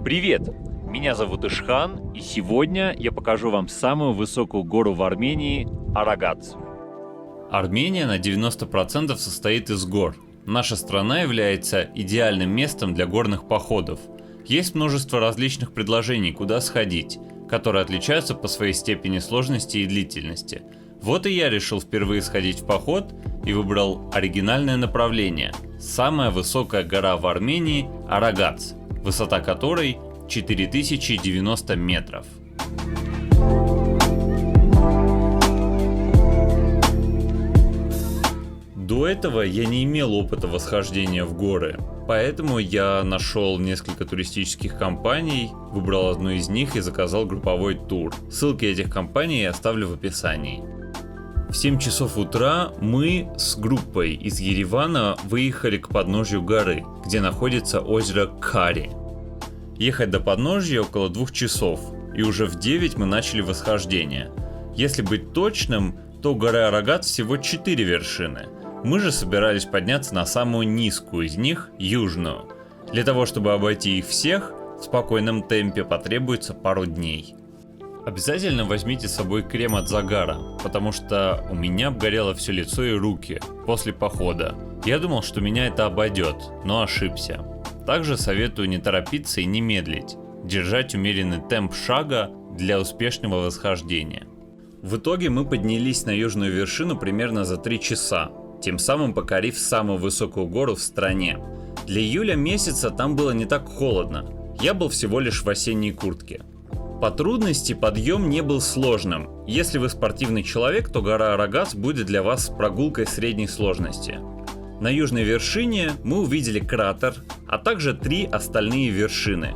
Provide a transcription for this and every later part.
Привет! Меня зовут Ишхан, и сегодня я покажу вам самую высокую гору в Армении – Арагац. Армения на 90% состоит из гор. Наша страна является идеальным местом для горных походов. Есть множество различных предложений, куда сходить, которые отличаются по своей степени сложности и длительности. Вот и я решил впервые сходить в поход и выбрал оригинальное направление. Самая высокая гора в Армении – Арагац, высота которой 4090 метров. До этого я не имел опыта восхождения в горы, поэтому я нашел несколько туристических компаний, выбрал одну из них и заказал групповой тур. Ссылки этих компаний я оставлю в описании. В 7 часов утра мы с группой из Еревана выехали к подножью горы, где находится озеро Кари. Ехать до подножья около 2 часов, и уже в 9 мы начали восхождение. Если быть точным, то у горы Арагац всего 4 вершины. Мы же собирались подняться на самую низкую из них, южную. Для того, чтобы обойти их всех, в спокойном темпе потребуется пару дней. Обязательно возьмите с собой крем от загара, потому что у меня обгорело все лицо и руки после похода. Я думал, что меня это обойдет, но ошибся. Также советую не торопиться и не медлить, держать умеренный темп шага для успешного восхождения. В итоге мы поднялись на южную вершину примерно за 3 часа, тем самым покорив самую высокую гору в стране. Для июля месяца там было не так холодно, я был всего лишь в осенней куртке. По трудности подъем не был сложным. Если вы спортивный человек, то гора Арагац будет для вас прогулкой средней сложности. На южной вершине мы увидели кратер, а также 3 остальные вершины.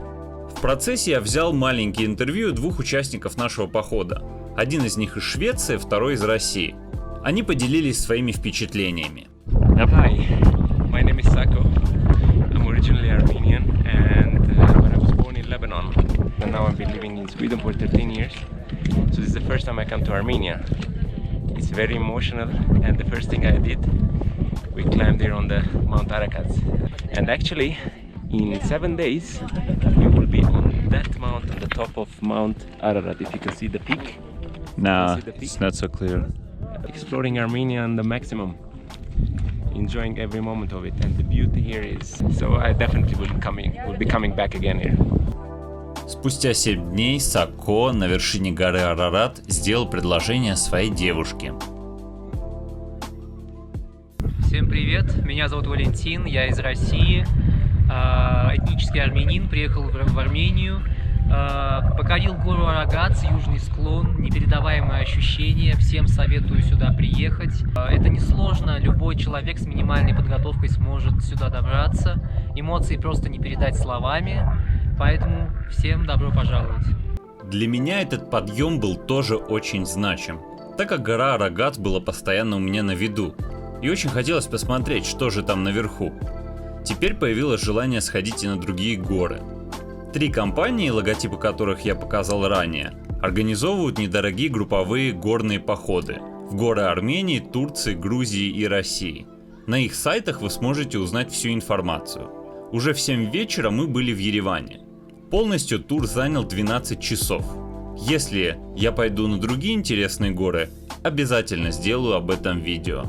В процессе я взял маленькие интервью 2 участников нашего похода. Один из них из Швеции, второй из России. Они поделились своими впечатлениями. Hi, my name is Sako. I'm originally Armenian and but I was born in Lebanon. And now I've been living in Sweden for 13 years. So this is the first time I come to Armenia. It's very emotional, and the first thing I did, we climbed here on the Mount Arakaz. And actually, in 7 days, you will be on that mount, on the top of Mount Ararat, if you can see the peak. Nah, it's not so clear. Exploring Armenia on the maximum. Enjoying every moment of it, and the beauty here is... So I definitely will be coming back again here. Спустя 7 дней Сако на вершине горы Арарат сделал предложение своей девушке. Всем привет, меня зовут Валентин, я из России, этнический армянин, приехал в Армению, покорил гору Арагац, южный склон, непередаваемое ощущение, всем советую сюда приехать. Это несложно, любой человек с минимальной подготовкой сможет сюда добраться, эмоции просто не передать словами. Поэтому всем добро пожаловать. Для меня этот подъем был тоже очень значим, так как гора Арагац была постоянно у меня на виду, и очень хотелось посмотреть, что же там наверху. Теперь появилось желание сходить и на другие горы. 3 компании, логотипы которых я показал ранее, организовывают недорогие групповые горные походы в горы Армении, Турции, Грузии и России. На их сайтах вы сможете узнать всю информацию. Уже в 7 вечера мы были в Ереване. Полностью тур занял 12 часов. Если я пойду на другие интересные горы, обязательно сделаю об этом видео.